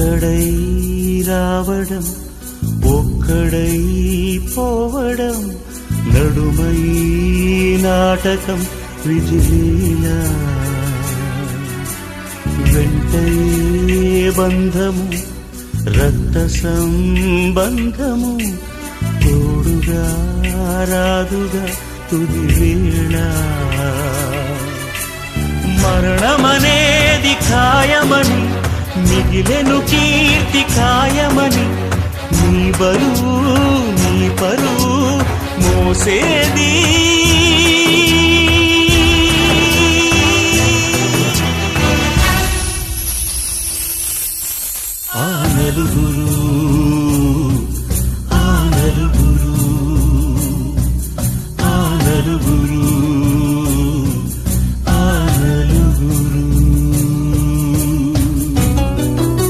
ఒక్కడై రావడం ఒక్కడై పోవడం నడుమై నాటకం విజిలీలా వెంటయే బంధము రక్త సంబంధము తోడుగా రాదుగా తుది వేళ మరణమనేది ఖాయమని మిగిలెను కీర్తి ఖాయమని నీ బరువు నీ పరువు మోసేది ఆ నలుగురు